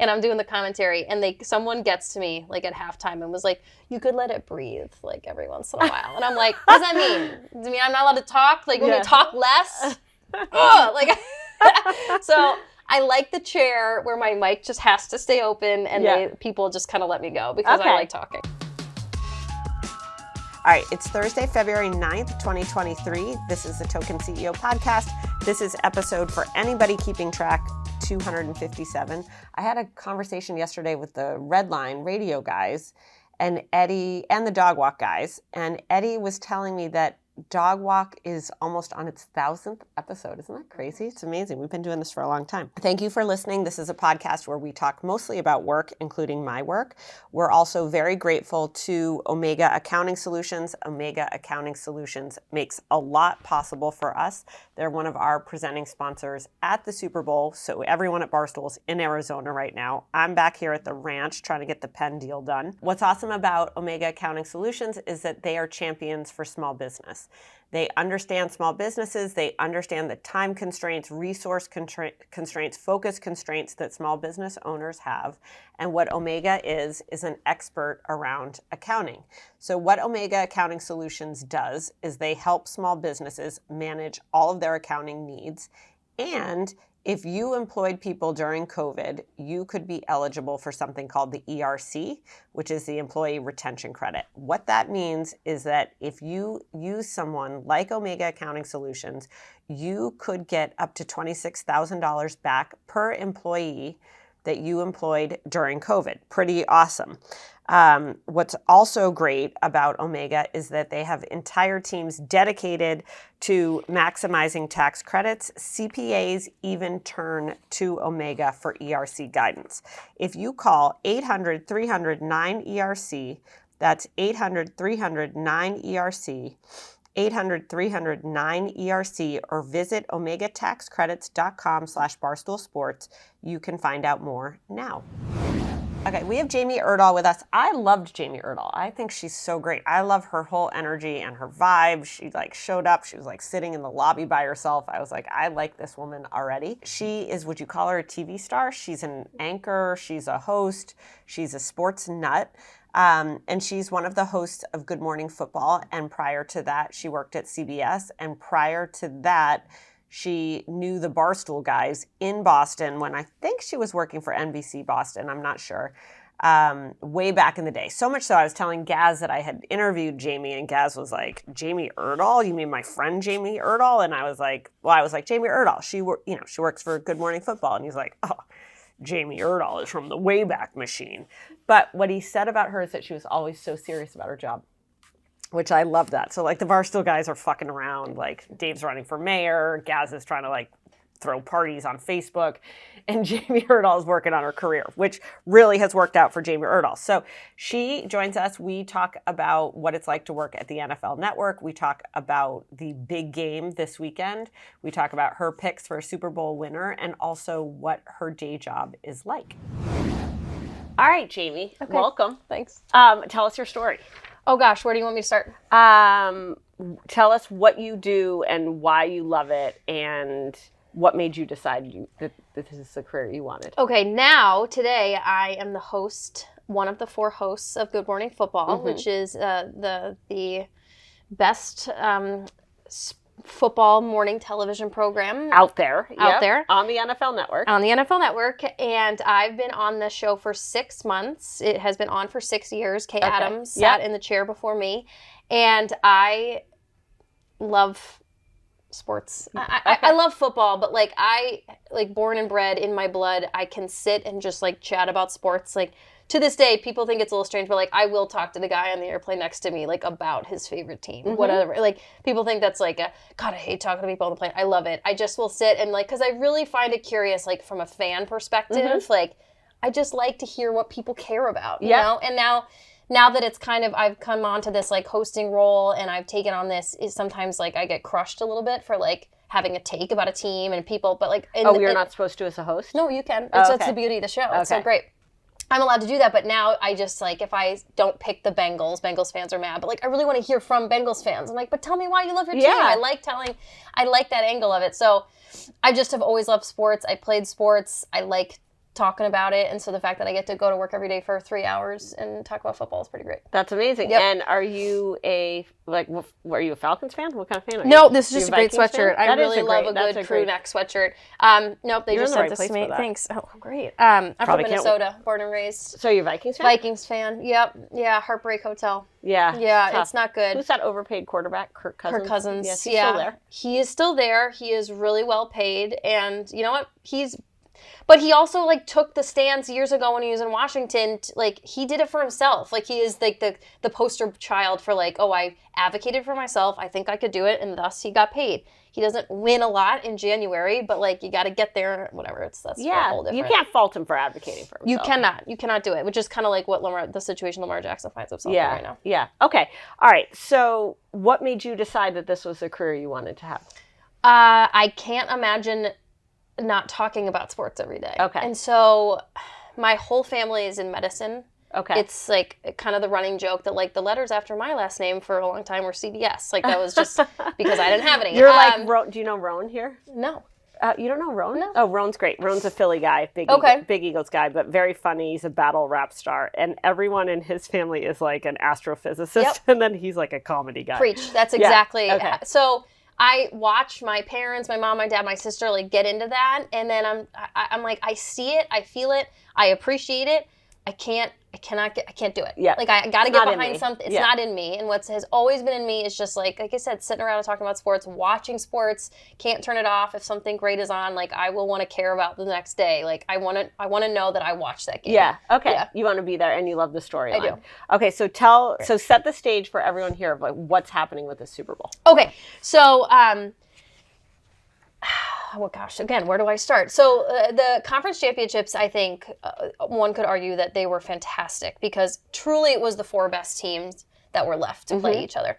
and I'm doing the commentary, and someone gets to me like at halftime and was like, "You could let it breathe like every once in a while," and I'm like, "What does that mean? Does it mean I'm not allowed to talk? Like, when we talk less?" Like, so I like the chair where my mic just has to stay open, and people just kind of let me go because I like talking. All right, it's Thursday, February 9th, 2023. This is the Token CEO podcast. This is episode, for anybody keeping track, 257. I had a conversation yesterday with the Redline radio guys and Eddie and the Dog Walk guys. And Eddie was telling me that Dog Walk is almost on its 1,000th episode. Isn't that crazy? It's amazing. We've been doing this for a long time. Thank you for listening. This is a podcast where we talk mostly about work, including my work. We're also very grateful to Omega Accounting Solutions. Omega Accounting Solutions makes a lot possible for us. They're one of our presenting sponsors at the Super Bowl. So everyone at Barstool's in Arizona right now. I'm back here at the ranch trying to get the Penn deal done. What's awesome about Omega Accounting Solutions is that they are champions for small business. They understand small businesses. They understand the time constraints, resource constraints, focus constraints that small business owners have. And what Omega is an expert around accounting. So what Omega Accounting Solutions does is they help small businesses manage all of their accounting needs. And if you employed people during COVID, you could be eligible for something called the ERC, which is the Employee Retention Credit. What that means is that if you use someone like Omega Accounting Solutions, you could get up to $26,000 back per employee that you employed during COVID. Pretty awesome. What's also great about Omega is that they have entire teams dedicated to maximizing tax credits. CPAs even turn to Omega for ERC guidance. If you call 800-300-9ERC, that's 800-300-9ERC, 800-300-9ERC, or visit omegataxcredits.com/barstoolsports. You can find out more now. Okay, we have Jamie Erdahl with us. I loved Jamie Erdahl. I think she's so great. I love her whole energy and her vibe. She showed up. She was sitting in the lobby by herself. I was like, I like this woman already. She is, would you call her a TV star? She's an anchor. She's a host. She's a sports nut. And she's one of the hosts of Good Morning Football. And prior to that, she worked at CBS. And prior to that, she knew the Barstool guys in Boston when I think she was working for NBC Boston. I'm not sure. Way back in the day. So much so I was telling Gaz that I had interviewed Jamie, and Gaz was like, Jamie Erdahl? You mean my friend Jamie Erdahl? And I was like, Jamie Erdahl. She works for Good Morning Football. And he's like, oh, Jamie Erdahl is from the Wayback Machine. But what he said about her is that she was always so serious about her job, which I love that. So the Barstool guys are fucking around. Dave's running for mayor. Gaz is trying to throw parties on Facebook. And Jamie Erdahl is working on her career, which really has worked out for Jamie Erdahl. So she joins us. We talk about what it's like to work at the NFL Network. We talk about the big game this weekend. We talk about her picks for a Super Bowl winner and also what her day job is like. All right, Jamie, welcome. Thanks. Tell us your story. Oh gosh, where do you want me to start? Tell us what you do and why you love it and what made you decide that this is the career you wanted. Okay, today I am the host, one of the 4 hosts of Good Morning Football, which is the best football morning television program out there on the NFL Network. And I've been on the show for 6 months. It has been on for 6 years. Kay Adams sat in the chair before me, and I love sports. I love football, but I born and bred in my blood. I can sit and just chat about sports. To this day, people think it's a little strange, but I will talk to the guy on the airplane next to me about his favorite team, whatever. People think that's God, I hate talking to people on the plane. I love it. I just will sit and because I really find it curious, from a fan perspective. I just like to hear what people care about, you know. And now that it's I've come onto this hosting role and I've taken on this, is sometimes I get crushed a little bit for having a take about a team and people, but you're not supposed to as a host? No, you can. That's the beauty of the show. It's so great. I'm allowed to do that, but now I just if I don't pick the Bengals fans are mad, but I really want to hear from Bengals fans. I'm but tell me why you love your team. I like that angle of it. So I just have always loved sports. I played sports. I like talking about it. And so the fact that I get to go to work every day for 3 hours and talk about football is pretty great. That's amazing. Yep. And are you were you a Falcons fan? What kind of fan are you? No, this is just a great sweatshirt. I really love a good crew neck sweatshirt. Nope, they just sent this to me. Thanks. Oh, great. I'm from Minnesota, born and raised. So you're a Vikings fan? Vikings fan. Yep. Yeah, Heartbreak Hotel. Yeah. Yeah, it's not good. Who's that overpaid quarterback? Kirk Cousins. Kirk Cousins. Yes, he's still there. He is still there. He is really well paid. And you know what? But he also, like, took the stance years ago when he was in Washington. He did it for himself. Like, he is, like, the poster child for, like, oh, I advocated for myself. I think I could do it. And thus he got paid. He doesn't win a lot in January, but, like, you got to get there. Whatever. That's a whole different. You can't fault him for advocating for himself. You cannot do it, which is kind of like the situation Lamar Jackson finds himself in right now. Yeah. Okay. All right. So what made you decide that this was a career you wanted to have? I can't imagine not talking about sports every day. Okay. And so my whole family is in medicine. Okay. It's like kind of the running joke that like the letters after my last name for a long time were CBS. Like that was just because I didn't have any. You're do you know Roan here? No. You don't know Roan? No. Oh, Roan's great. Roan's a Philly guy, big Eagles guy, but very funny. He's a battle rap star. And everyone in his family is like an astrophysicist. And then he's like a comedy guy. Preach. That's exactly. Okay. So I watch my parents, my mom, my dad, my sister, like get into that, and then I'm like, I see it, I feel it, I appreciate it. I can't do it. Yeah. Like I gotta get behind something. It's not in me. And what has always been in me is just like I said, sitting around and talking about sports, watching sports, can't turn it off. If something great is on, like I will want to care about the next day. Like I want to know that I watched that game. Yeah. Okay. Yeah. You want to be there and you love the storyline. I do. Okay. So set the stage for everyone here of like what's happening with the Super Bowl. Okay. So, oh gosh, again, where do I start? So the conference championships, I think one could argue that they were fantastic because truly it was the four best teams that were left to play each other.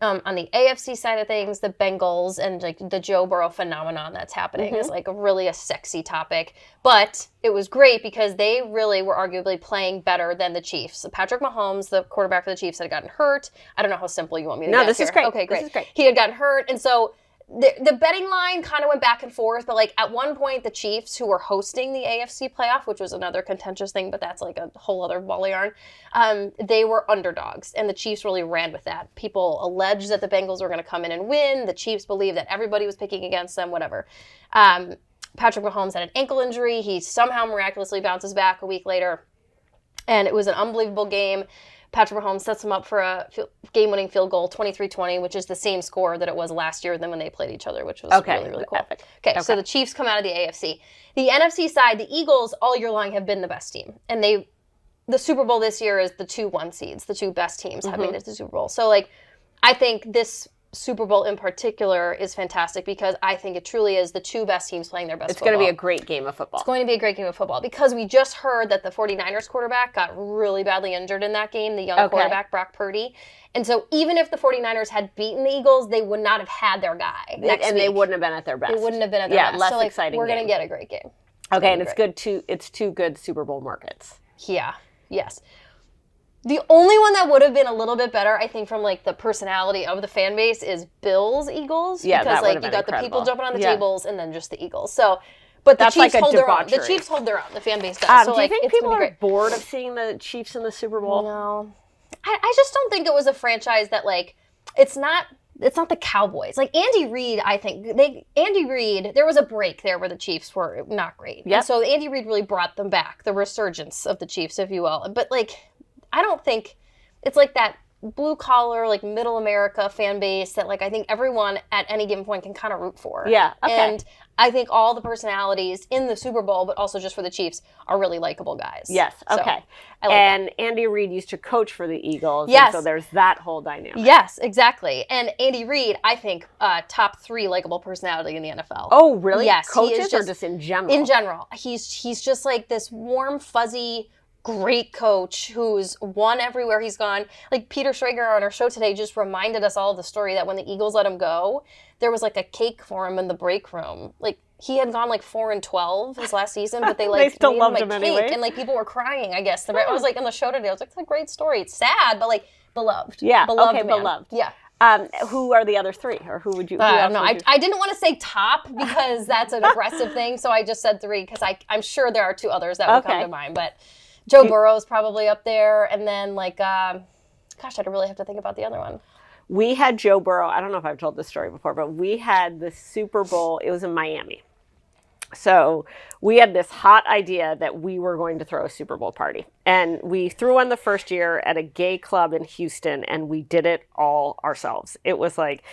On the AFC side of things, the Bengals and like the Joe Burrow phenomenon that's happening is like really a sexy topic. But it was great because they really were arguably playing better than the Chiefs. So Patrick Mahomes, the quarterback for the Chiefs, had gotten hurt. I don't know how simple you want me to No, this is great. Okay, great. This is great. He had gotten hurt, and so the betting line kind of went back and forth, but like at one point the Chiefs, who were hosting the AFC playoff, which was another contentious thing, but that's like a whole other ball of yarn, they were underdogs, and the Chiefs really ran with that. People alleged that the Bengals were going to come in and win. The Chiefs believed that everybody was picking against them, whatever. Patrick Mahomes had an ankle injury. He somehow miraculously bounces back a week later, and it was an unbelievable game. Patrick Mahomes sets him up for a game-winning field goal, 23-20, which is the same score that it was last year than when they played each other, which was really, really cool. Epic. Okay, so the Chiefs come out of the AFC. The NFC side, the Eagles, all year long have been the best team. And the Super Bowl this year is the 2-1 seeds. The two best teams have made it to the Super Bowl. So, like, I think this Super Bowl in particular is fantastic because I think it truly is the two best teams playing their best football. It's going to be a great game of football. It's going to be a great game of football because we just heard that the 49ers quarterback got really badly injured in that game, the young quarterback, Brock Purdy. And so even if the 49ers had beaten the Eagles, they would not have had their guy next week. They wouldn't have been at their best. They wouldn't have been at their best. Less exciting we're going to get a great game. Okay, and it's two good Super Bowl markets. Yeah, yes. The only one that would have been a little bit better, I think, from like the personality of the fan base is Bills Eagles. Yeah, because like you got the people jumping on the tables and then just the Eagles. So, but the Chiefs hold their own. The Chiefs hold their own. The fan base does. So, do you think people are bored of seeing the Chiefs in the Super Bowl? No, I just don't think it was a franchise that like it's not the Cowboys. Like Andy Reid, I think there was a break there where the Chiefs were not great. Yeah. So Andy Reid really brought them back, the resurgence of the Chiefs, if you will. But like, I don't think it's like that blue collar, like middle America fan base that like I think everyone at any given point can kind of root for. Yeah. Okay. And I think all the personalities in the Super Bowl, but also just for the Chiefs, are really likable guys. Yes. Okay. So, and Andy Reid used to coach for the Eagles. Yes. And so there's that whole dynamic. Yes, exactly. And Andy Reid, I think, top 3 likable personality in the NFL. Oh, really? Yes. Coaches or just in general? In general. He's just like this warm, fuzzy, great coach who's won everywhere he's gone. Like Peter Schrager on our show today just reminded us all of the story that when the Eagles let him go, there was like a cake for him in the break room. Like he had gone like 4-12 his last season, but they like they still made loved him a him cake, anyway. and like people were crying. I guess I was like on the show today. I was like, it's a great story. It's sad, but like beloved. Yeah. beloved okay. man. Beloved. Yeah. Who are the other three, or who would you? I don't know. I didn't want to say top because that's an aggressive thing, so I just said 3 because I'm sure there are 2 others that would come to mind. But Joe Burrows probably up there, and then like, gosh, I'd really have to think about the other one. We had Joe Burrow. I don't know if I've told this story before, but we had the Super Bowl. It was in Miami. So we had this hot idea that we were going to throw a Super Bowl party. And we threw one the first year at a gay club in Houston, and we did it all ourselves. It literally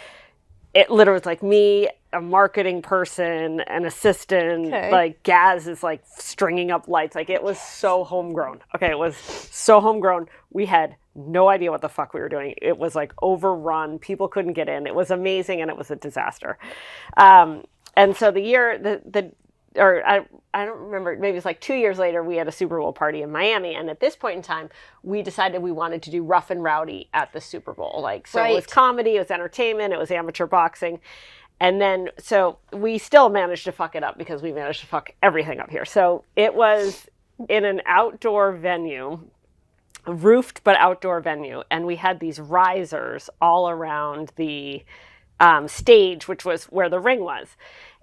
was like me, a marketing person, an assistant, like Gaz is like stringing up lights. Like it was so homegrown. Okay, it was so homegrown. We had no idea what the fuck we were doing. It was like overrun. People couldn't get in. It was amazing, and it was a disaster. And so the year, I don't remember, maybe it's like 2 years later, we had a Super Bowl party in Miami. And at this point in time, we decided we wanted to do Rough and Rowdy at the Super Bowl. It was comedy, it was entertainment, it was amateur boxing. And then, so we still managed to fuck it up because we managed to fuck everything up here. So it was in an outdoor venue, a roofed but outdoor venue. And we had these risers all around the stage, which was where the ring was.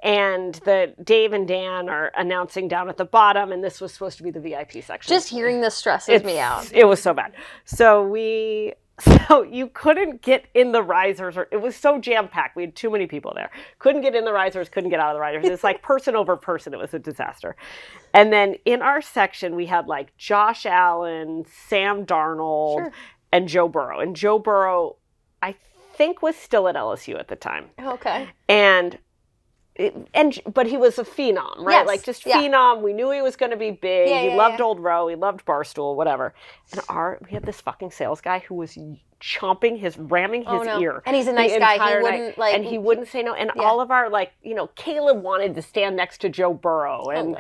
And the Dave and Dan are announcing down at the bottom, and this was supposed to be the VIP section. Just hearing this stresses me out. It was so bad. So you couldn't get in the risers, or it was so jam-packed. We had too many people there. Couldn't get in the risers, couldn't get out of the risers. It's like person over person. It was a disaster. And then in our section, we had like Josh Allen, Sam Darnold, and Joe Burrow. And Joe Burrow, I think, was still at LSU at the time. Okay. But he was a phenom, right? Yes. Like just phenom. We knew he was going to be big. He loved Old Row. He loved Barstool, whatever. And we had this fucking sales guy who was ramming his ear. And he's a nice guy. He wouldn't and he wouldn't say no. And all of our Caleb wanted to stand next to Joe Burrow, and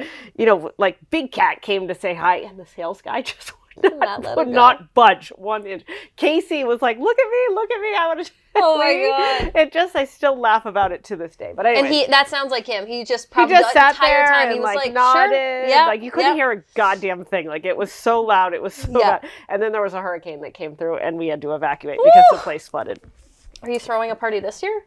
Big Cat came to say hi, and the sales guy just would not budge 1 inch. Casey was like, look at me, I want to oh my God. I still laugh about it to this day. But anyway. And that sounds like him. He just probably the sat entire there time and he was like nodded. Sure. Yeah. Like you couldn't hear a goddamn thing. Like it was so loud. It was so bad. And then there was a hurricane that came through, and we had to evacuate because the place flooded. Are you throwing a party this year?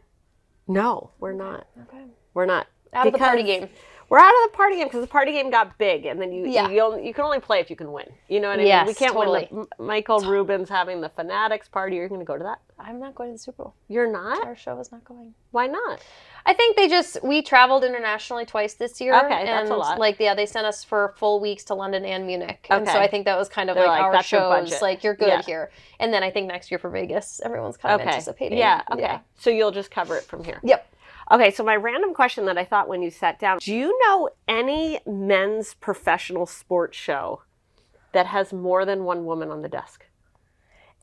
No, we're not. Okay. We're not. Out of the party game. We're out of the party game because the party game got big, and then you can only play if you can win. You know what I mean? Yes, we can't totally. win. Michael Rubin's having the Fanatics party. You're going to go to that? I'm not going to the Super Bowl. You're not? Our show is not going. Why not? I think we traveled internationally twice this year. Okay, that's a lot. They sent us for full weeks to London and Munich. And so I think that was kind of our shows. Like, you're good here. And then I think next year for Vegas, everyone's kind of anticipating. Yeah, okay. Yeah. So you'll just cover it from here. Yep. Okay, so my random question that I thought when you sat down, do you know any men's professional sports show that has more than one woman on the desk?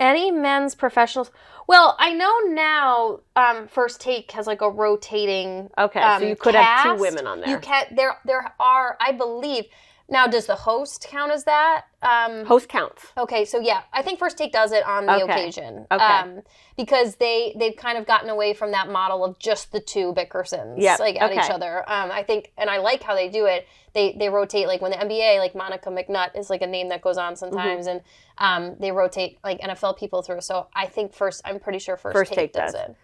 Any men's professionals? Well, I know now First Take has like a rotating so you could cast. have 2 women on there. You can there are, I believe. Now, does the host count as that? Host counts. Okay, so yeah, I think First Take does it on the occasion. Okay. Because they've kind of gotten away from that model of just the 2 Bickersons at each other. I think, and I like how they do it. They rotate, like when the NBA, like Monica McNutt is like a name that goes on sometimes, and they rotate like NFL people through. So I think I'm pretty sure First Take does it.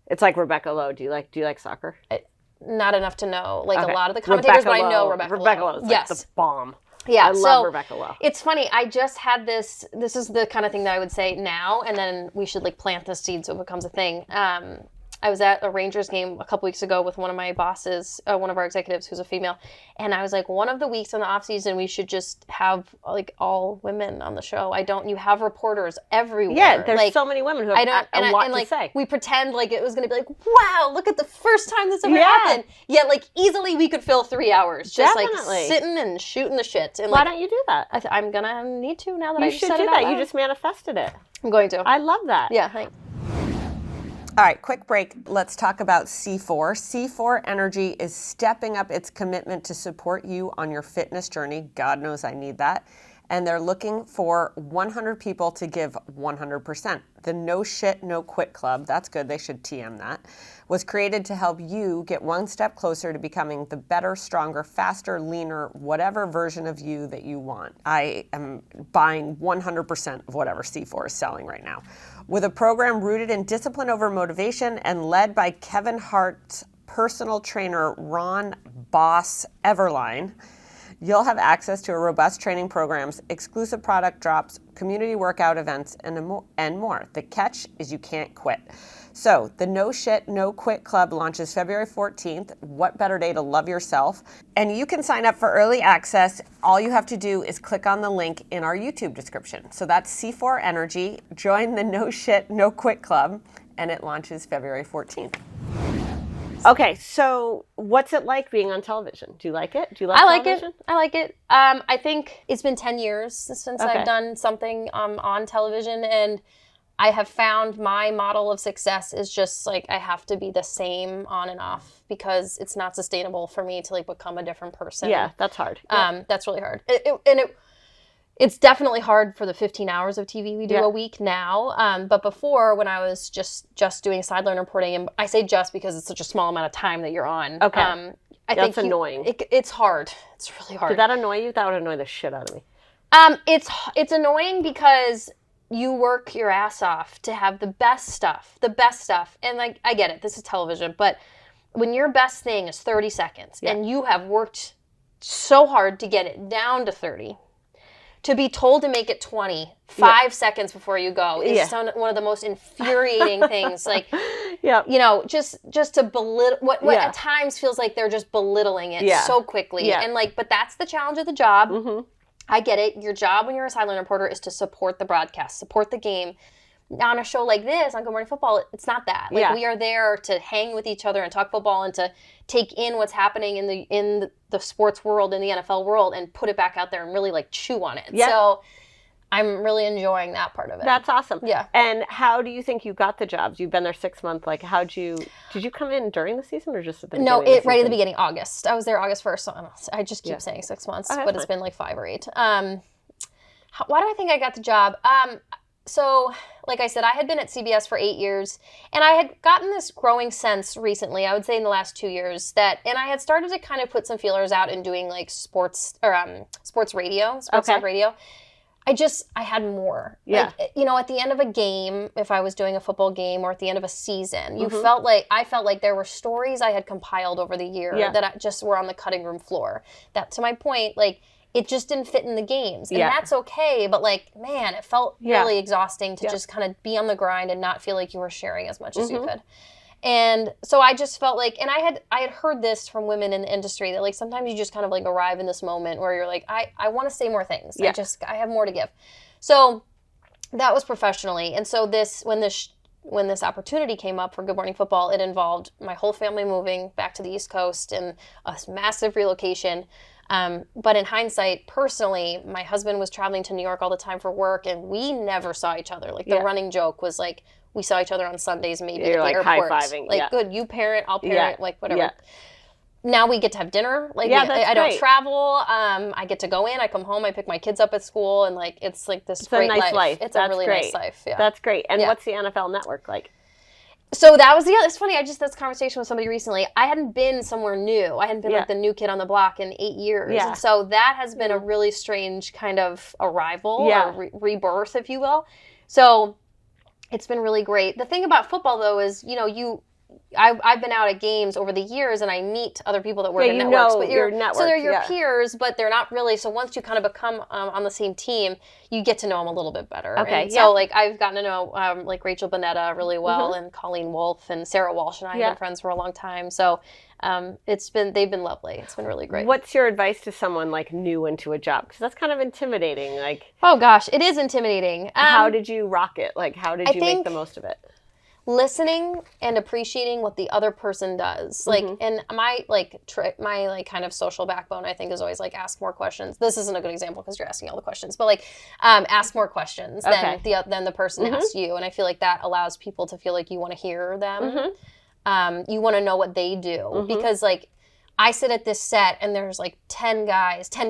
It's like Rebecca Lowe. Do you like soccer? Not enough to know a lot of the commentators, but I know Rebecca Lowe. Rebecca Lowe is like the bomb. Yeah, I love Rebecca Lowe. It's funny. I just had this is the kind of thing that I would say now, and then we should plant the seed so it becomes a thing. I was at a Rangers game a couple weeks ago with one of my bosses, one of our executives who's a female, and I was like, one of the weeks in the off season, we should just have all women on the show. You have reporters everywhere. Yeah, there's so many women who have a lot to say. We pretend like it was going to be like, wow, look at the first time this ever happened. Yeah, easily we could fill 3 hours just sitting and shooting the shit. And why don't you do that? I'm going to need to now that I just said it. You should do that. You just manifested it. I'm going to. I love that. Yeah, thanks. All right, quick break. Let's talk about C4. C4 Energy is stepping up its commitment to support you on your fitness journey. God knows I need that. and they're looking for 100 people to give 100%. The No Shit, No Quit Club, that's good, they should TM that, was created to help you get one step closer to becoming the better, stronger, faster, leaner, whatever version of you that you want. I am buying 100% of whatever C4 is selling right now. With a program rooted in discipline over motivation and led by Kevin Hart's personal trainer, Ron Boss Everline, you'll have access to a robust training programs, exclusive product drops, community workout events, and more. The catch is you can't quit. So the No Shit, No Quit Club launches February 14th. What better day to love yourself? And you can sign up for early access. All you have to do is click on the link in our YouTube description. So that's C4 Energy. Join the No Shit, No Quit Club, and it launches February 14th. Okay, so what's it like being on television? Do you like it? Do you like television? I like it. I think it's been 10 years since I've done something on television, and I have found my model of success is just like I have to be the same on and off because it's not sustainable for me to like become a different person. Yeah, that's hard. That's really hard. It's definitely hard for the 15 hours of TV we do a week now. But before, when I was just doing sideline reporting, and I say just because it's such a small amount of time that you're on. Okay. That's annoying. It's hard. It's really hard. Did that annoy you? That would annoy the shit out of me. It's annoying because you work your ass off to have the best stuff. And like, I get it. This is television. But when your best thing is 30 seconds and you have worked so hard to get it down to 30, to be told to make it 20 5 seconds before you go is one of the most infuriating things. Like, you know, just to belittle what at times feels like they're just belittling it so quickly. Yeah. And like, but that's the challenge of the job. Mm-hmm. I get it. Your job when you're a sideline reporter is to support the broadcast, support the game. On a show like this, on Good Morning Football, it's not that. Like we are there to hang with each other and talk football and to take in what's happening in the sports world, in the NFL world, and put it back out there and really like chew on it. Yeah. So I'm really enjoying that part of it. That's awesome. Yeah. And how do you think you got the jobs? You've been there 6 months. Like, did you come in during the season or just at the beginning? No, right at the beginning, August. I was there August 1st. So I just keep saying 6 months, but it's been like 5 or 8. Why do I think I got the job? So, like I said, I had been at CBS for 8 years, and I had gotten this growing sense recently, I would say in the last 2 years, and I had started to kind of put some feelers out in doing like sports radio, talk radio. I had more. Yeah. Like, you know, at the end of a game, if I was doing a football game or at the end of a season, I felt like there were stories I had compiled over the year that just were on the cutting room floor. That, to my point, like, it just didn't fit in the games. And that's okay, but like, man, it felt really exhausting to just kind of be on the grind and not feel like you were sharing as much as you could. And so I just felt like, and I had heard this from women in the industry that like sometimes you just kind of like arrive in this moment where you're like, I want to say more things. Yeah. I have more to give. So that was professionally. And so when this opportunity came up for Good Morning Football, it involved my whole family moving back to the East Coast and a massive relocation. But in hindsight, personally, my husband was traveling to New York all the time for work, and we never saw each other. Like, the running joke was, like, we saw each other on Sundays maybe at the airport. High-fiving. Like, good, you parent, I'll parent, like, whatever. Yeah. Now we get to have dinner. Like, I don't travel. I get to go in, I come home, I pick my kids up at school, and, like, it's, like, this great life. It's a really nice life. Yeah. That's great. And what's the NFL Network like? So that was it's funny, I just had this conversation with somebody recently. I hadn't been somewhere new. I hadn't been like the new kid on the block in 8 years. Yeah. And so that has been a really strange kind of arrival or rebirth, if you will. So it's been really great. The thing about football, though, is, you know, I've been out at games over the years, and I meet other people that work in networks. But your networks, so they're your peers, but they're not really. So once you kind of become on the same team, you get to know them a little bit better. Okay. And so like I've gotten to know like Rachel Bonetta really well, and Colleen Wolfe and Sarah Walsh and I have been friends for a long time. So they've been lovely. It's been really great. What's your advice to someone like new into a job? Because that's kind of intimidating. Like, oh gosh, it is intimidating. How did you rock it? Like, how did you make the most of it? Listening and appreciating what the other person does. Like, and my kind of social backbone, I think, is always like ask more questions. This isn't a good example because you're asking all the questions, but like ask more questions than the person asked you. And I feel like that allows people to feel like you want to hear them. You want to know what they do because like I sit at this set and there's like 10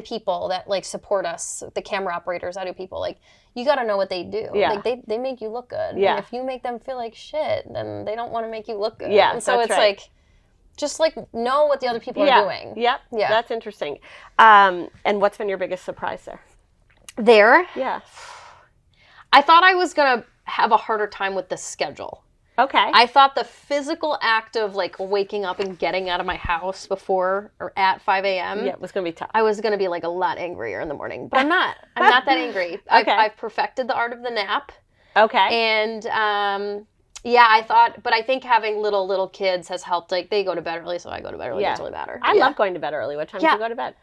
people that like support us, the camera operators, audio people. Like, you got to know what they do. Yeah. Like, they make you look good. Yeah. And if you make them feel like shit, then they don't want to make you look good. Yeah, and so it's right. like, just like know what the other people are doing. Yep. Yeah. That's interesting. And what's been your biggest surprise there? There? Yeah. I thought I was going to have a harder time with the schedule. Okay. I thought the physical act of like waking up and getting out of my house before or at 5 a.m. Yeah, it was going to be tough. I was going to be like a lot angrier in the morning, but I'm not. I'm not that angry. Okay. I've perfected the art of the nap. Okay. And yeah, I think having little kids has helped. Like, they go to bed early, so I go to bed early. It doesn't really matter. I love going to bed early. What time do you go to bed?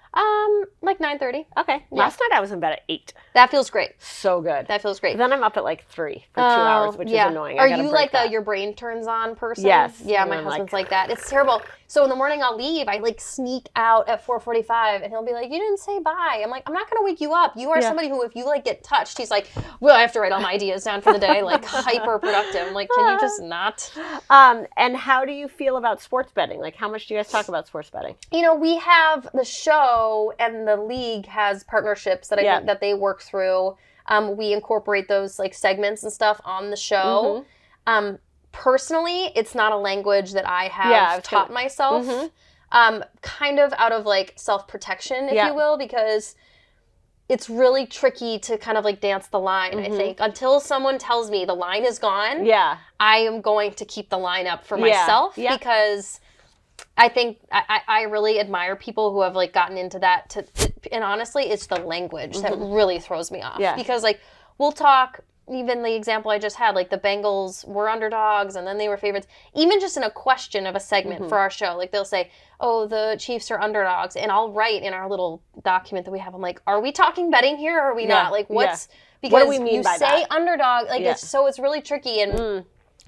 Like 9:30. Okay. Last night I was in bed at 8. That feels great. So good. That feels great. But then I'm up at like 3 for 2 hours, which is annoying. Are you like your brain turns on person? Yes. Yeah, my husband's like that. It's terrible. So in the morning I'll leave. I like sneak out at 4:45 and he'll be like, "You didn't say bye." I'm like, "I'm not going to wake you up. You are somebody who, if you like get touched," he's like, "Well, I have to write all my ideas down for the day." Like, hyper productive. I'm like, "Can you just not?" And how do you feel about sports betting? Like, how much do you guys talk about sports betting? You know, we have the show and the league has partnerships that I think that they work through. We incorporate those like segments and stuff on the show. Mm-hmm. Personally, it's not a language that I have taught myself. Mm-hmm. Kind of out of like self-protection, if you will, because it's really tricky to kind of like dance the line, I think. Until someone tells me the line is gone, I am going to keep the line up for myself because I think I really admire people who have like gotten into that. And honestly, it's the language that really throws me off. Because like we'll talk, even the example I just had, like the Bengals were underdogs and then they were favorites. Even just in a question of a segment for our show, like they'll say, "Oh, the Chiefs are underdogs," and I'll write in our little document that we have, I'm like, "Are we talking betting here or are we not? Like, what's because what do we mean you by say that? Underdog, like it's really tricky." And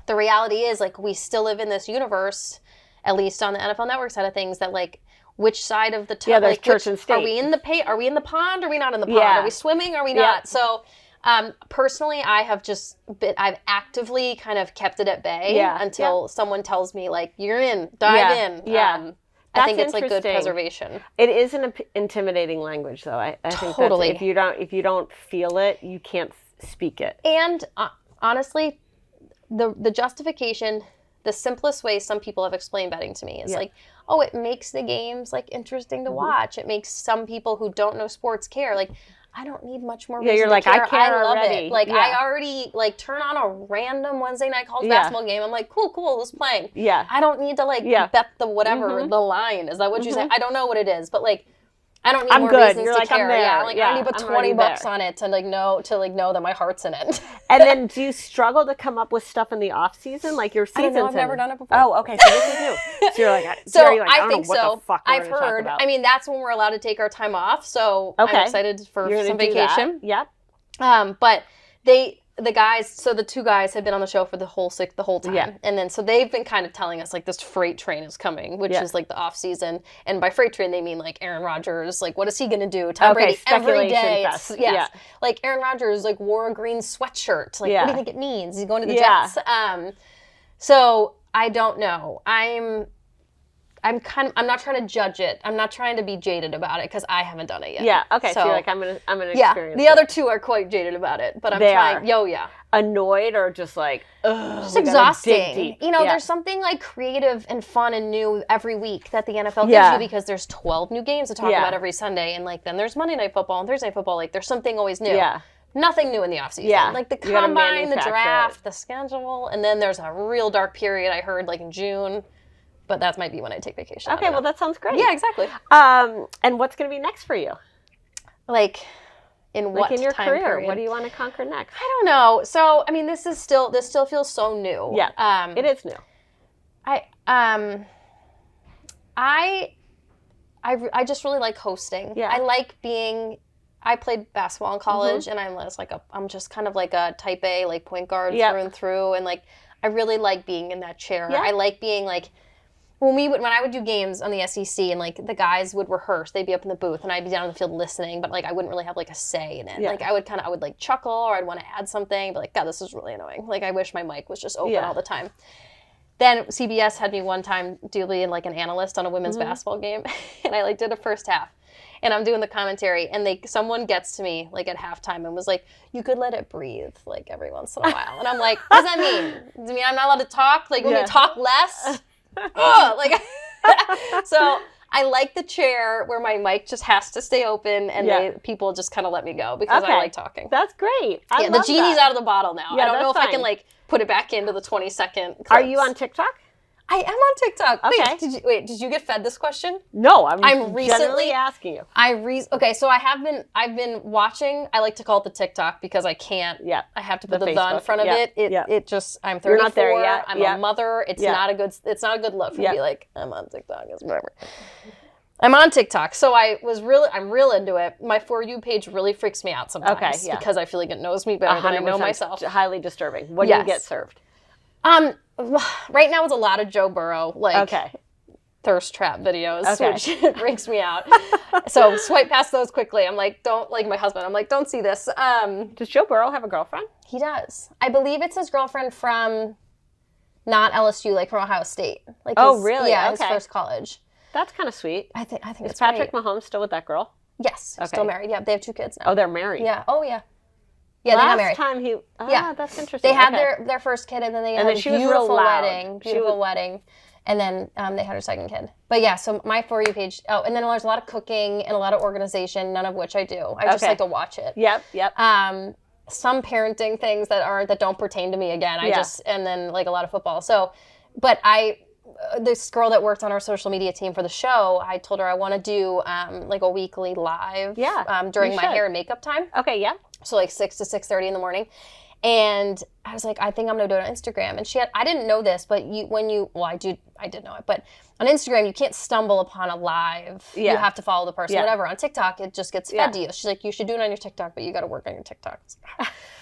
the reality is, like, we still live in this universe, at least on the NFL Network side of things, that like, which side of the there's like, church and state. Are we in the Are we in the pond? Are we not in the pond? Are we swimming? Are we not? So. Personally, I've actively kind of kept it at bay until someone tells me, like, "You're in, dive in." I think it's like good preservation. It is an intimidating language, though. I think totally. If you don't feel it, you can't speak it. And honestly, the justification, the simplest way some people have explained betting to me is like, "Oh, it makes the games like interesting to watch. It makes some people who don't know sports care." Like, I don't need much more reason you're like, to care. I care I love already. it. Like, I already, like, turn on a random Wednesday night college basketball game. I'm like, cool, who's playing? Yeah. I don't need to, like, bet the whatever, the line. Is that what you say? I don't know what it is, but, like, I don't need more reasons to care. I'm there. Yeah, like, I need to put $20 on it to, like, know that my heart's in it. And then do you struggle to come up with stuff in the off season? Like your season's I've never done it before. Oh, okay. So this is new. So you're like, I think so. What the fuck I've heard. I mean, that's when we're allowed to take our time off. So I'm excited for some vacation. Yep. But the guys, so the two guys have been on the show for the whole time. Yeah. And then, so they've been kind of telling us, like, this freight train is coming, which is, like, the off season. And by freight train, they mean, like, Aaron Rodgers, like, what is he going to do? Tom Brady every day. Like, Aaron Rodgers, like, wore a green sweatshirt. Like, what do you think it means? He's going to the Jets. So I don't know. I'm not trying to judge it. I'm not trying to be jaded about it because I haven't done it yet. Yeah. Okay. So you're like, I'm gonna experience. The other two are quite jaded about it, but I'm trying. Annoyed or just like, just exhausting. You know, there's something like creative and fun and new every week that the NFL gives you because there's 12 new games to talk about every Sunday, and like then there's Monday Night Football and Thursday Night Football. Like there's something always new. Yeah. Nothing new in the offseason. Yeah. Like the combine, the draft, the schedule, and then there's a real dark period. I heard like in June. But that might be when I take vacation. Okay, well, that sounds great. Yeah, exactly. And what's going to be next for you? Like, in what in your time career? period? What do you want to conquer next? I don't know. So, I mean, this still feels so new. Yeah, it is new. I just really like hosting. Yeah. I played basketball in college, and I'm just kind of like a type A, like point guard through and through, and like I really like being in that chair. Yeah. I like being like when I would do games on the SEC and like the guys would rehearse, they'd be up in the booth and I'd be down in the field listening, but like I wouldn't really have like a say in it. Yeah. Like I would like chuckle or I'd want to add something, but like, God, this is really annoying. Like I wish my mic was just open all the time. then CBS had me one time doing like an analyst on a women's basketball game, and I like did a first half, and I'm doing the commentary, and someone gets to me like at halftime and was like, "You could let it breathe like every once in a while," and I'm like, "What does that mean? Does it mean I'm not allowed to talk? Like, when we talk less?" Like, so I like the chair where my mic just has to stay open, and people just kind of let me go because I like talking. That's great. I love the genie's that. out of the bottle now. I don't know if I can like put it back into the 20-second clips. Are you on TikTok? I am on TikTok. Okay. Wait, did you get fed this question? No, I'm recently generally asking you. Okay, so I've been watching, I like to call it the TikTok because I can't, I have to put the in front of it. It just, I'm 34, You're not there yet. I'm a mother. It's not a good look for me to be like, I'm on TikTok. It's whatever. I'm on TikTok, so I'm real into it. My For You page really freaks me out sometimes because I feel like it knows me better than I know myself. Highly disturbing. What do you get served? Right now it's a lot of Joe Burrow, thirst trap videos, which freaks me out. So swipe past those quickly. I'm like, don't, like my husband, I'm like, don't see this. Does Joe Burrow have a girlfriend? He does. I believe it's his girlfriend from not LSU, like from Ohio State. Like really? Yeah, his first college. That's kind of sweet. I think is Patrick Mahomes still with that girl? Yes, still married. Yeah, they have 2 kids now. Oh, they're married. Yeah. Oh, yeah. Yeah, they got married. Last time that's interesting. They had their first kid, and then they had a beautiful wedding. And then they had her second kid. But yeah, so my For You page. Oh, and then there's a lot of cooking and a lot of organization, none of which I do. I just like to watch it. Yep. Some parenting things that don't pertain to me again. And then like a lot of football. So, but this girl that worked on our social media team for the show, I told her I want to do like a weekly live during my hair and makeup time. Okay, yeah. So like 6 to 6:30 in the morning. And I was like, I think I'm going to do it on Instagram. And I didn't know this, but I did know it, but on Instagram, you can't stumble upon a live. You have to follow the person, whatever. On TikTok, it just gets fed to you. She's like, you should do it on your TikTok, but you got to work on your TikTok.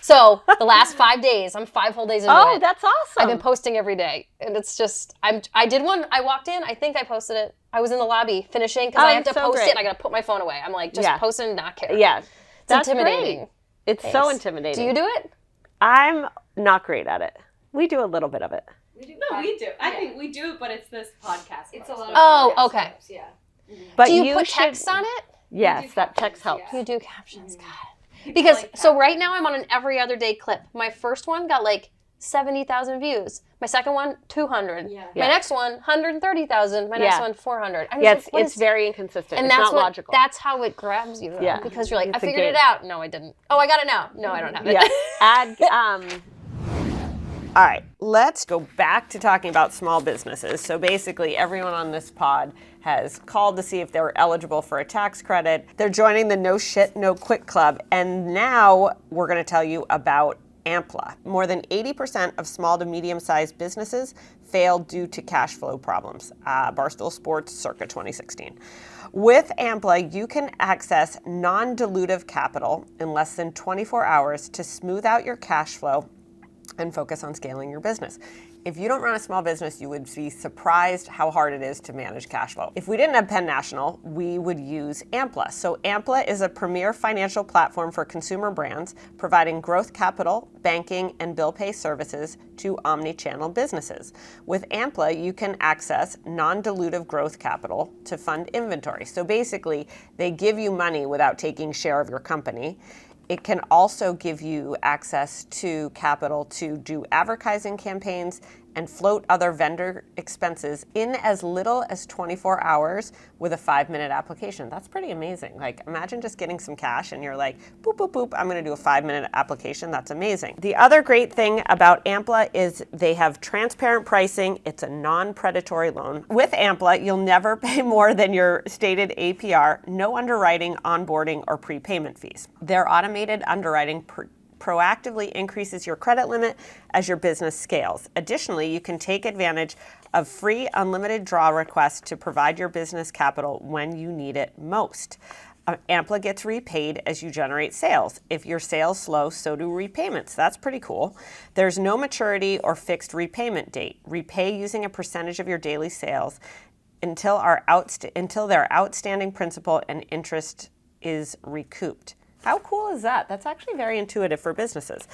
So the last 5 days, I'm 5 whole days into it. Oh, that's awesome. I've been posting every day. And it's just, I did one, I walked in, I think I posted it. I was in the lobby finishing because I have to post it and I got to put my phone away. I'm like, just post it and not care. Yeah. It's intimidating. Great. It's so intimidating. Do you do it? I'm not great at it. We do a little bit of it. We do. I think we do it, but it's this podcast. It's a lot of okay. Clips, yeah. Mm-hmm. But do you put text on it? Yes, that text helps. You do captions, God. Because, so right now I'm on an every other day clip. My first one got like 70,000 views. My second one, 200. Yeah. My next one, 130,000. My next one, 400. It's very inconsistent. And it's not logical. That's how it grabs you, though, because you're like, I figured it out. No, I didn't. Oh, I got it now. No, I don't have it. All right, let's go back to talking about small businesses. So basically, everyone on this pod has called to see if they were eligible for a tax credit. They're joining the No Shit, No Quit Club. And now we're going to tell you about AMPLA. More than 80% of small to medium-sized businesses fail due to cash flow problems. Barstool Sports circa 2016. With AMPLA, you can access non-dilutive capital in less than 24 hours to smooth out your cash flow and focus on scaling your business. If you don't run a small business, you would be surprised how hard it is to manage cash flow. If we didn't have Penn National, we would use AMPLA. So AMPLA is a premier financial platform for consumer brands, providing growth capital, banking, and bill pay services to omni-channel businesses. With AMPLA, you can access non-dilutive growth capital to fund inventory. So basically, they give you money without taking share of your company. It can also give you access to capital to do advertising campaigns and float other vendor expenses in as little as 24 hours with a 5-minute application. That's pretty amazing. Like, imagine just getting some cash and you're like, boop, boop, boop, I'm gonna do a 5-minute application. That's amazing. The other great thing about AMPLA is they have transparent pricing. It's a non-predatory loan. With AMPLA, you'll never pay more than your stated APR, no underwriting, onboarding, or prepayment fees. Their automated underwriting proactively increases your credit limit as your business scales. Additionally, you can take advantage of free unlimited draw requests to provide your business capital when you need it most. AMPLA gets repaid as you generate sales. If your sales slow, so do repayments. That's pretty cool. There's no maturity or fixed repayment date. Repay using a percentage of your daily sales until their outstanding principal and interest is recouped. How cool is that? That's actually very intuitive for businesses.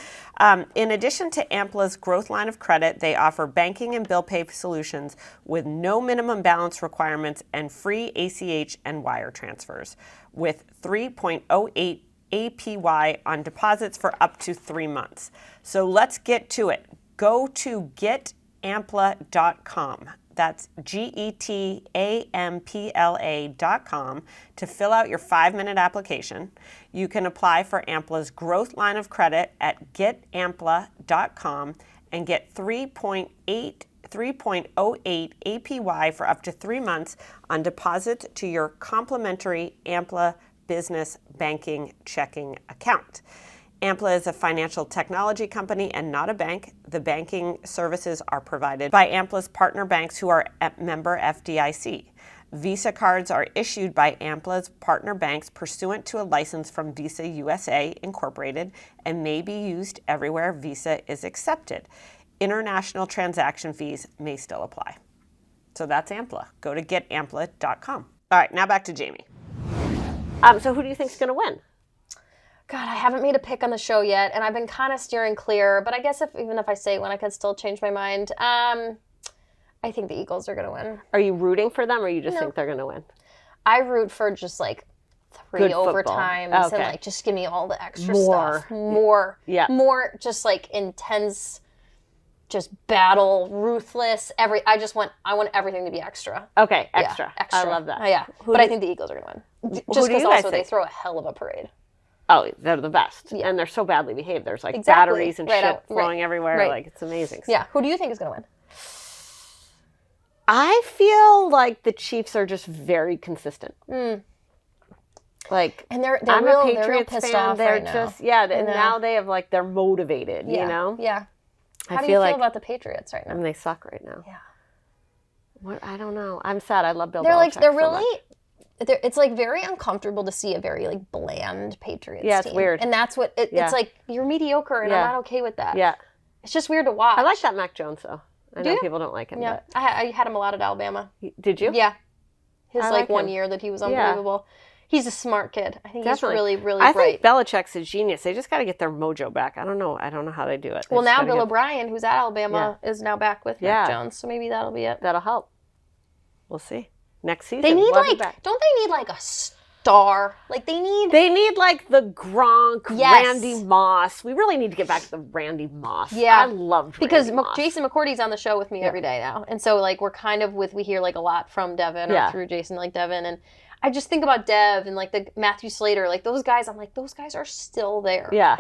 In addition to AMPLA'S growth line of credit, they offer banking and bill pay solutions with no minimum balance requirements and free ACH and wire transfers with 3.08 APY on deposits for up to 3 months. So let's get to it. Go to getampla.com. That's getampla.com to fill out your 5-minute application. You can apply for AMPLA'S growth line of credit at getampla.com and get 3.08 APY for up to 3 months on deposit to your complimentary AMPLA business banking checking account. AMPLA is a financial technology company and not a bank. The banking services are provided by AMPLA's partner banks who are member FDIC. Visa cards are issued by AMPLA's partner banks pursuant to a license from Visa USA Incorporated and may be used everywhere Visa is accepted. International transaction fees may still apply. So that's AMPLA. Go to getampla.com. All right, now back to Jamie. So who do you think is going to win? God, I haven't made a pick on the show yet, and I've been kind of steering clear. But I guess even if I say one, I could still change my mind. I think the Eagles are going to win. Are you rooting for them, or you just think they're going to win? I root for just like 3 overtimes and like just give me all the extra stuff. More, just like intense, just battle, ruthless. I want everything to be extra. Okay, extra. Yeah, extra. I love that. Yeah, but I think the Eagles are going to win. Just because also they throw a hell of a parade. Oh, they're the best. Yeah. And they're so badly behaved. There's like batteries and shit flowing everywhere. Right. Like, it's amazing. Yeah. Who do you think is going to win? I feel like the Chiefs are just very consistent. Like, and I'm real, a Patriots they're real pissed fan. off They're right just, now. and now they have like, they're motivated, you know? Yeah. How do you feel about the Patriots right now? And they suck right now. Yeah. What? I don't know. I'm sad. I love Bill They're Belichick they're so really... much. It's like very uncomfortable to see a very like bland Patriots team. Yeah, it's weird. And that's what it's like. You're mediocre, and I'm not okay with that. Yeah, it's just weird to watch. I like that Mac Jones though. I know people don't like him. Yeah, but... I had him a lot at Alabama. Did you? Yeah, his like one him. year that he was unbelievable. Yeah. He's a smart kid. I think Definitely. He's really, really bright. I think Belichick's a genius. They just got to get their mojo back. I don't know how they do it. Well, now Bill O'Brien, who's at Alabama, is now back with Mac Jones. So maybe that'll be it. That'll help. We'll see. Next season. They need don't they need like a star? Like they need like the Gronk, Randy Moss. We really need to get back to the Randy Moss. Yeah. I loved Randy Moss. Jason McCourty's on the show with me every day now. And so like we're kind of we hear like a lot from Devin or through Jason, like Devin. And I just think about Dev and like the Matthew Slater, like those guys, I'm like, those guys are still there. Yeah.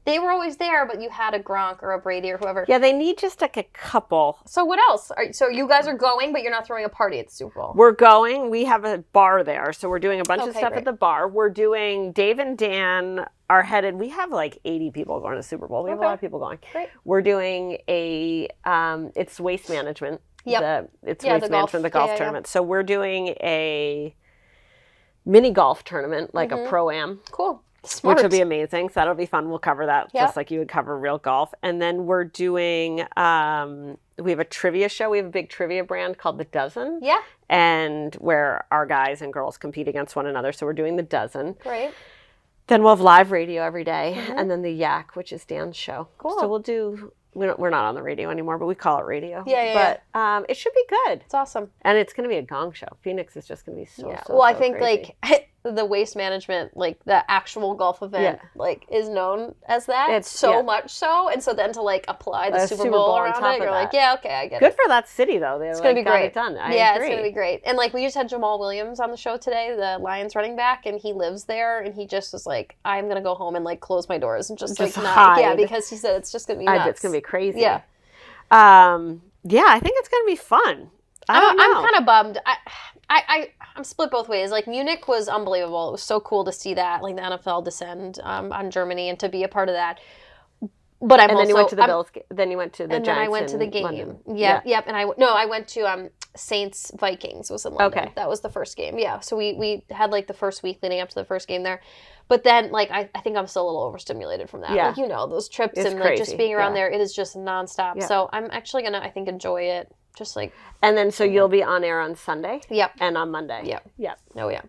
They were always there, but you had a Gronk or a Brady or whoever. Yeah, they need just like a couple. So what else? So you guys are going, but you're not throwing a party at the Super Bowl. We're going. We have a bar there, so we're doing a bunch of stuff at the bar. We're doing, Dave and Dan are headed. We have like 80 people going to the Super Bowl. We have a lot of people going. Great. We're doing it's waste management. Yep. It's waste management, the golf tournament. Yeah. So we're doing a mini golf tournament, like a pro-am. Cool. Smart. Which will be amazing. So that'll be fun. We'll cover that just like you would cover real golf. And then we're doing, we have a trivia show. We have a big trivia brand called The Dozen. Yeah. And where our guys and girls compete against one another. So we're doing The Dozen. Great. Then we'll have live radio every day. And then The Yak, which is Dan's show. Cool. So we'll do... We're not on the radio anymore, but we call it radio. Yeah. But it should be good. It's awesome. And it's going to be a gong show. Phoenix is just going to be so Well, I so think crazy. like the waste management, like the actual golf event, like is known as that. It's so much so. And so then to like apply the Super Bowl around it, you're like, yeah, okay, I get it. Good for that city though. It's going to be great. It done. I agree. It's going to be great. And like we just had Jamal Williams on the show today, the Lions running back, and he lives there, and he just was like, I'm going to go home and like close my doors and just like hide. not, because he said it's just going to be nuts. It's going to be crazy. Yeah. I think it's going to be fun. I'm kind of bummed. I'm split both ways. Like Munich was unbelievable. It was so cool to see that, like the NFL descend on Germany and to be a part of that. But then you went to the Bills. Then you went to the Giants. And then I went to the game. London. Yep. And I went to Saints Vikings was in London. Okay. That was the first game. Yeah. So we had like the first week leading up to the first game there. But then like I think I'm still a little overstimulated from that. Yeah. Like those trips it's and crazy. Like just being around there, it is just nonstop. Yeah. So I'm actually gonna I think enjoy it. Just like and then so you'll be on air on Sunday. Yep. And on Monday. Yep. Yep. Oh yeah.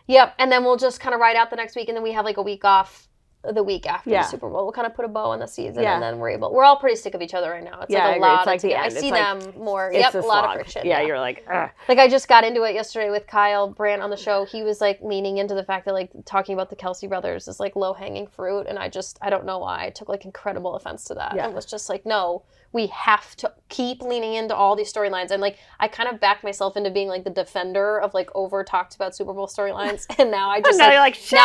Yep, and then we'll just kind of ride out the next week, and then we have like a week off the week after the Super Bowl. We'll kind of put a bow on the season, and then we're all pretty sick of each other right now. It's like a lot of, I see them more. Yep, a lot of friction. Yeah, you're like, ugh. Like I just got into it yesterday with Kyle Brandt on the show. He was like leaning into the fact that like talking about the Kelsey brothers is like low hanging fruit, and I don't know why I took like incredible offense to that. And was just like, no, we have to keep leaning into all these storylines. And like I kind of backed myself into being like the defender of like over talked about Super Bowl storylines, and now I just now you're like, shit.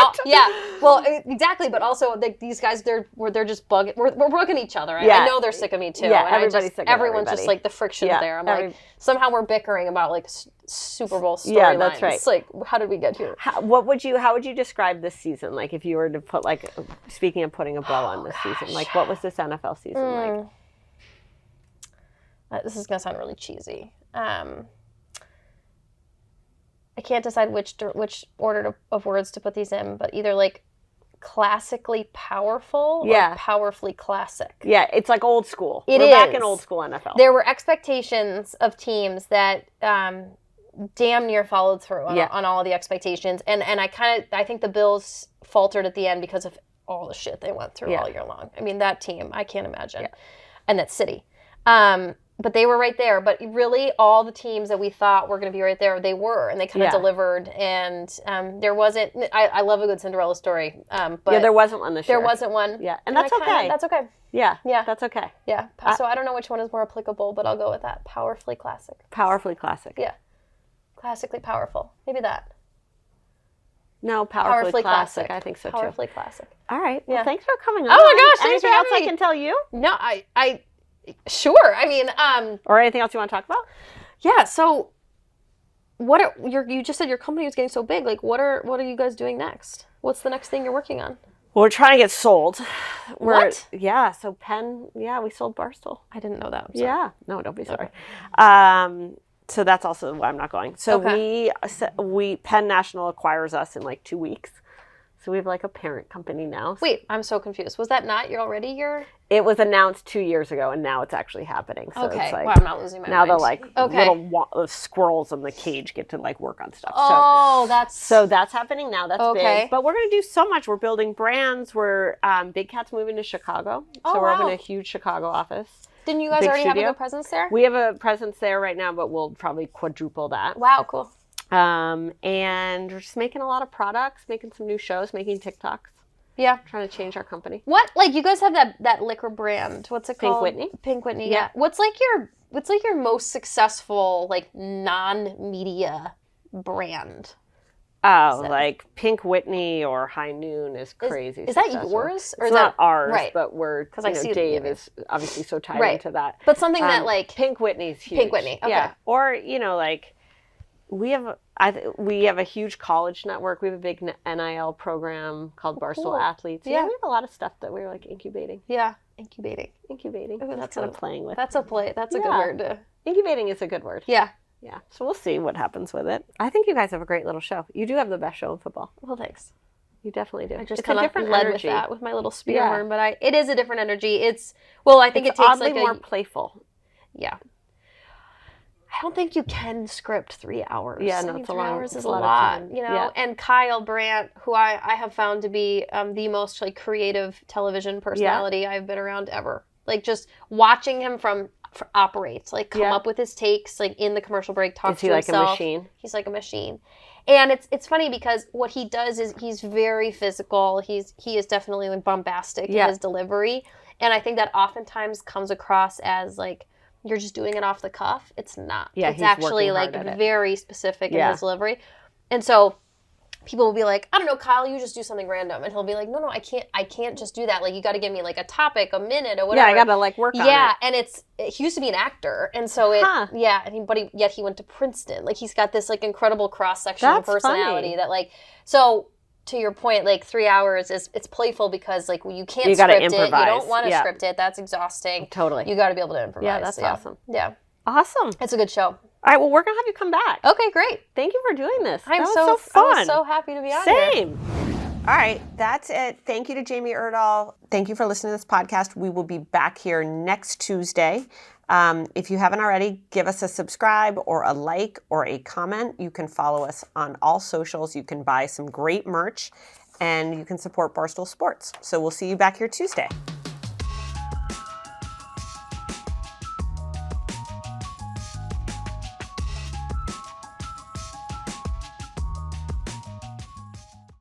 Well, exactly, but also like these guys, they're just bugging. We're bugging each other. I know they're sick of me too. Yeah, and everybody's sick of everyone's everybody. just like the friction's there. I'm like, somehow we're bickering about like Super Bowl storylines. Yeah, that's right. It's like, how did we get here? How would you describe this season? Like if you were to put like, speaking of putting a bow on this season, like what was this NFL season like? This is gonna sound really cheesy. I can't decide which order of words to put these in, but either like classically powerful or powerfully classic. Yeah, it's like old school. We're back in old school NFL. There were expectations of teams that damn near followed through on all of the expectations, and I think the Bills faltered at the end because of all the shit they went through all year long. I mean, that team, I can't imagine, and that city. But they were right there. But really, all the teams that we thought were going to be right there, they were, and they kind of delivered. And there wasn't. I love a good Cinderella story. But there wasn't one this year. There wasn't one. Yeah, and that's okay. That's okay. Yeah, that's okay. Yeah. So I don't know which one is more applicable, but I'll go with that. Powerfully classic. Powerfully classic. Yeah. Classically powerful. Maybe that. No, powerfully classic. I think so too. Powerfully classic. All right. Well, thanks for coming on. Oh my gosh, thanks Anything for else having I can tell you? No, I sure. I mean, or anything else you want to talk about? Yeah. So, you just said your company is getting so big. Like, what are you guys doing next? What's the next thing you're working on? Well, we're trying to get sold. What? Yeah. So Penn. Yeah, we sold Barstool. I didn't know that. Yeah. No, don't be sorry. Okay. So that's also why I'm not going. So we Penn National acquires us in like 2 weeks. So we have like a parent company now. Wait, I'm so confused. Was that not your? It was announced 2 years ago, and now it's actually happening. So okay. It's like, well, I'm not losing my mind. Now the little squirrels in the cage get to like work on stuff. Oh, so that's happening now. That's okay. big. But we're going to do so much. We're building brands. We're Big Cat's moving to Chicago. So we're having a huge Chicago office. Didn't you guys already have a good presence there? We have a presence there right now, but we'll probably quadruple that. Wow, cool. And we're just making a lot of products, making some new shows, making TikToks. Yeah. Trying to change our company. What? Like, you guys have that liquor brand. What's it called? Pink Whitney, yeah. What's your most successful, like, non-media brand? Oh, like Pink Whitney or High Noon is crazy. Is that yours? Or it's not ours, right. But we're, because Dave is obviously so tied into that. But something that, like... Pink Whitney's huge. Pink Whitney, okay. Yeah. Or, like... We have a huge college network. We have a big NIL program called Barstool Athletes. Yeah, we have a lot of stuff that we're like incubating. Yeah, incubating. Ooh, that's kind of playing with. That's a play. That's a good word. Incubating is a good word. Yeah. Yeah. So we'll see what happens with it. I think you guys have a great little show. You do have the best show in football. Well, thanks. You definitely do. I just kind of led with that with my little spear horn, but it is a different energy. I think it takes oddly more playful. Yeah. I don't think you can script 3 hours. Yeah, no, it's 3 hours is a lot, you know. Yeah. And Kyle Brandt, who I have found to be the most like creative television personality I've been around ever. Like just watching him operate, like come up with his takes, like in the commercial break, talk to himself. Is he like a machine? He's like a machine. And it's funny because what he does is he's very physical. He is definitely like bombastic in his delivery, and I think that oftentimes comes across as like. You're just doing it off the cuff. It's not. Yeah, it's actually like very specific in his delivery. And so people will be like, I don't know, Kyle, you just do something random. And he'll be like, no, I can't just do that. Like, you got to give me like a topic, a minute or whatever. Yeah, I got to like work on it. Yeah, and he used to be an actor. And so yet he went to Princeton. Like, he's got this like incredible cross-sectional personality that like, so to your point, like 3 hours it's playful because like you can't script it. You don't want to script it. That's exhausting. Totally. You got to be able to improvise. Yeah, that's awesome. Yeah. Awesome. It's a good show. All right, well, we're going to have you come back. Okay, great. Thank you for doing this. That was so fun. I was so happy to be on here. Same. All right, that's it. Thank you to Jamie Erdahl. Thank you for listening to this podcast. We will be back here next Tuesday. If you haven't already, give us a subscribe or a like or a comment. You can follow us on all socials. You can buy some great merch, and you can support Barstool Sports. So we'll see you back here Tuesday.